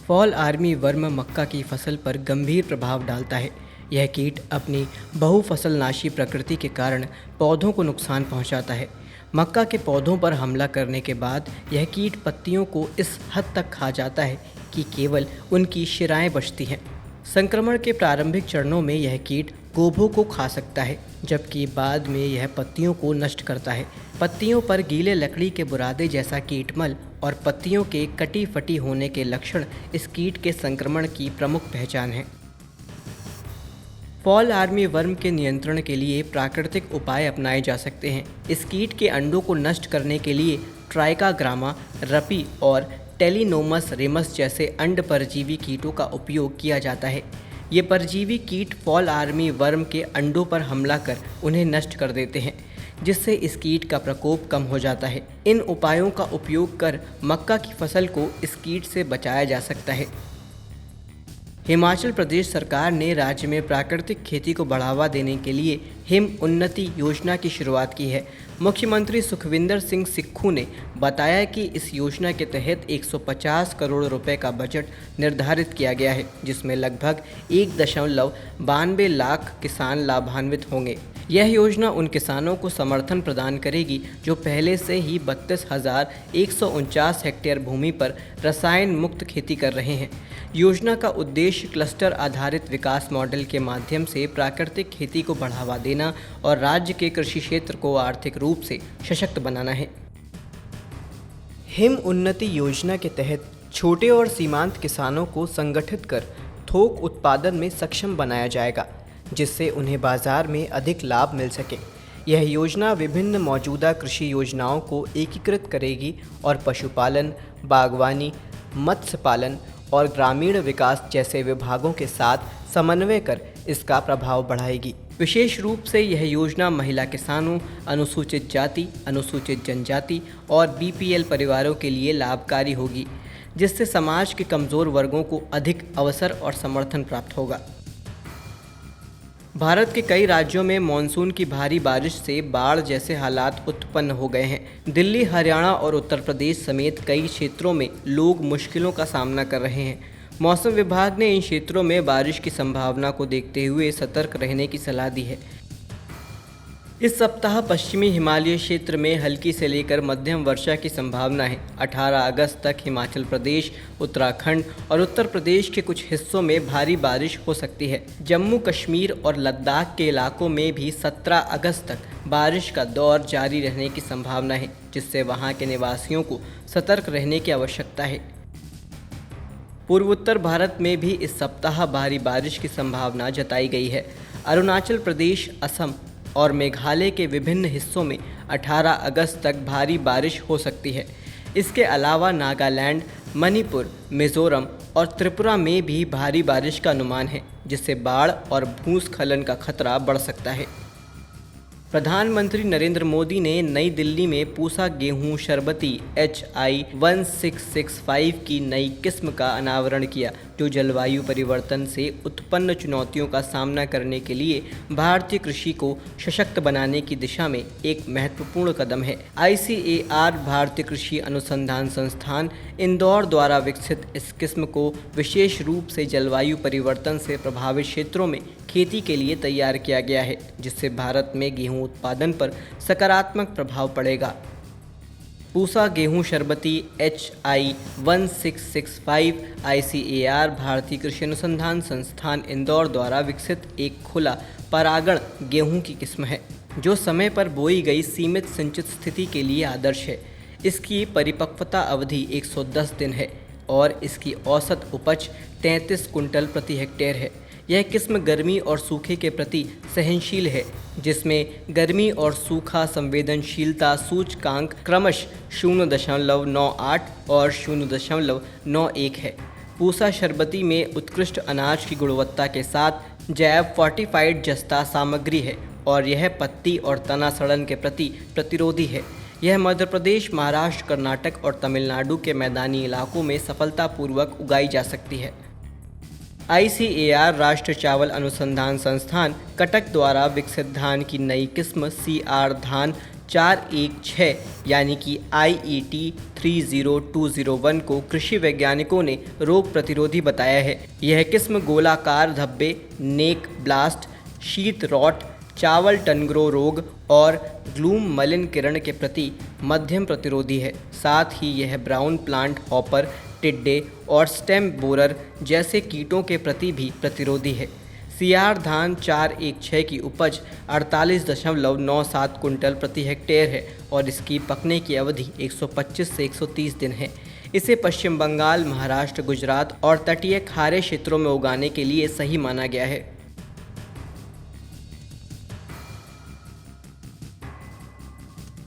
Fall army worm मक्का की फसल पर गंभीर प्रभाव डालता है। यह कीट अपनी बहुफसलनाशी प्रकृति के कारण पौधों को नुकसान पहुंचाता है। मक्का के पौधों पर हमला करने के बाद यह कीट पत्तियों को इस हद तक खा जाता है कि केवल उनकी शिराएं बचती हैं। संक्रमण के प्रारंभिक चरणों में यह कीट गोभों को खा सकता है, जबकि बाद में यह पत्तियों को नष्ट करता है। पत्तियों पर गीले लकड़ी के बुरादे जैसा कीटमल और पत्तियों के कटी फटी होने के लक्षण इस कीट के संक्रमण की प्रमुख पहचान है। फॉल आर्मी वर्म के नियंत्रण के लिए प्राकृतिक उपाय अपनाए जा सकते हैं। इस कीट के अंडों को नष्ट करने के लिए ट्राइकाग्रामा, रपी और टेलिनोमस रेमस जैसे अंड परजीवी कीटों का उपयोग किया जाता है। ये परजीवी कीट फॉल आर्मी वर्म के अंडों पर हमला कर उन्हें नष्ट कर देते हैं, जिससे इस कीट का प्रकोप कम हो जाता है। इन उपायों का उपयोग कर मक्का की फसल को इस कीट से बचाया जा सकता है। हिमाचल प्रदेश सरकार ने राज्य में प्राकृतिक खेती को बढ़ावा देने के लिए हिम उन्नति योजना की शुरुआत की है। मुख्यमंत्री सुखविंदर सिंह सुक्खू ने बताया कि इस योजना के तहत 150 करोड़ रुपए का बजट निर्धारित किया गया है, जिसमें लगभग 1.92 लाख किसान लाभान्वित होंगे। यह योजना उन किसानों को समर्थन प्रदान करेगी जो पहले से ही 32,149 हेक्टेयर भूमि पर रसायन मुक्त खेती कर रहे हैं। योजना का उद्देश्य क्लस्टर आधारित विकास मॉडल के माध्यम से प्राकृतिक खेती को बढ़ावा देना और राज्य के कृषि क्षेत्र को आर्थिक रूप से सशक्त बनाना है। हिम उन्नति योजना के तहत छोटे और सीमांत किसानों को संगठित कर थोक उत्पादन में सक्षम बनाया जाएगा, जिससे उन्हें बाजार में अधिक लाभ मिल सके। यह योजना विभिन्न मौजूदा कृषि योजनाओं को एकीकृत करेगी और पशुपालन, बागवानी, मत्स्य पालन और ग्रामीण विकास जैसे विभागों के साथ समन्वय कर इसका प्रभाव बढ़ाएगी। विशेष रूप से यह योजना महिला किसानों, अनुसूचित जाति, अनुसूचित जनजाति और बीपीएल परिवारों के लिए लाभकारी होगी, जिससे समाज के कमज़ोर वर्गों को अधिक अवसर और समर्थन प्राप्त होगा। भारत के कई राज्यों में मानसून की भारी बारिश से बाढ़ जैसे हालात उत्पन्न हो गए हैं। दिल्ली, हरियाणा और उत्तर प्रदेश समेत कई क्षेत्रों में लोग मुश्किलों का सामना कर रहे हैं। मौसम विभाग ने इन क्षेत्रों में बारिश की संभावना को देखते हुए सतर्क रहने की सलाह दी है। इस सप्ताह पश्चिमी हिमालय क्षेत्र में हल्की से लेकर मध्यम वर्षा की संभावना है। 18 अगस्त तक हिमाचल प्रदेश, उत्तराखंड और उत्तर प्रदेश के कुछ हिस्सों में भारी बारिश हो सकती है। जम्मू कश्मीर और लद्दाख के इलाकों में भी 17 अगस्त तक बारिश का दौर जारी रहने की संभावना है, जिससे वहां के निवासियों को सतर्क रहने की आवश्यकता है। पूर्वोत्तर भारत में भी इस सप्ताह भारी बारिश की संभावना जताई गई है। अरुणाचल प्रदेश, असम और मेघालय के विभिन्न हिस्सों में 18 अगस्त तक भारी बारिश हो सकती है। इसके अलावा नागालैंड, मणिपुर, मिजोरम और त्रिपुरा में भी भारी बारिश का अनुमान है, जिससे बाढ़ और भूस्खलन का खतरा बढ़ सकता है। प्रधानमंत्री नरेंद्र मोदी ने नई दिल्ली में पूसा गेहूं शरबती HI 1665 की नई किस्म का अनावरण किया, जो जलवायु परिवर्तन से उत्पन्न चुनौतियों का सामना करने के लिए भारतीय कृषि को सशक्त बनाने की दिशा में एक महत्वपूर्ण कदम है। ICAR भारतीय कृषि अनुसंधान संस्थान इंदौर द्वारा विकसित इस किस्म को विशेष रूप से जलवायु परिवर्तन से प्रभावित क्षेत्रों में खेती के लिए तैयार किया गया है, जिससे भारत में गेहूं उत्पादन पर सकारात्मक प्रभाव पड़ेगा। पूसा गेहूं शरबती HI 1665 ICAR भारतीय कृषि अनुसंधान संस्थान इंदौर द्वारा विकसित एक खुला परागण गेहूं की किस्म है, जो समय पर बोई गई सीमित सिंचित स्थिति के लिए आदर्श है। इसकी परिपक्वता अवधि 110 दिन है और इसकी औसत उपज 33 कुंटल प्रति हेक्टेयर है। यह किस्म गर्मी और सूखे के प्रति सहनशील है, जिसमें गर्मी और सूखा संवेदनशीलता सूचकांक क्रमश 0.98 और 0.91 है। पूसा शरबती में उत्कृष्ट अनाज की गुणवत्ता के साथ जैव फोर्टिफाइड जस्ता सामग्री है और यह पत्ती और तना सड़न के प्रति प्रतिरोधी है। यह मध्य प्रदेश, महाराष्ट्र, कर्नाटक और तमिलनाडु के मैदानी इलाकों में सफलतापूर्वक उगाई जा सकती है। ICAR राष्ट्रीय चावल अनुसंधान संस्थान कटक द्वारा विकसित धान की नई किस्म CR धान 416 यानी कि IET 30201 को कृषि वैज्ञानिकों ने रोग प्रतिरोधी बताया है। यह किस्म गोलाकार धब्बे, नेक ब्लास्ट, शीत रॉट, चावल टनग्रो रोग और ग्लूम मलिन किरण के प्रति मध्यम प्रतिरोधी है। साथ ही यह ब्राउन प्लांट हॉपर, टिड्डे और स्टेम बोरर जैसे कीटों के प्रति भी प्रतिरोधी है। सियार धान 416 की उपज 48.97 कुंटल प्रति हेक्टेयर है और इसकी पकने की अवधि 125 से 130 दिन है। इसे पश्चिम बंगाल, महाराष्ट्र, गुजरात और तटीय खारे क्षेत्रों में उगाने के लिए सही माना गया है।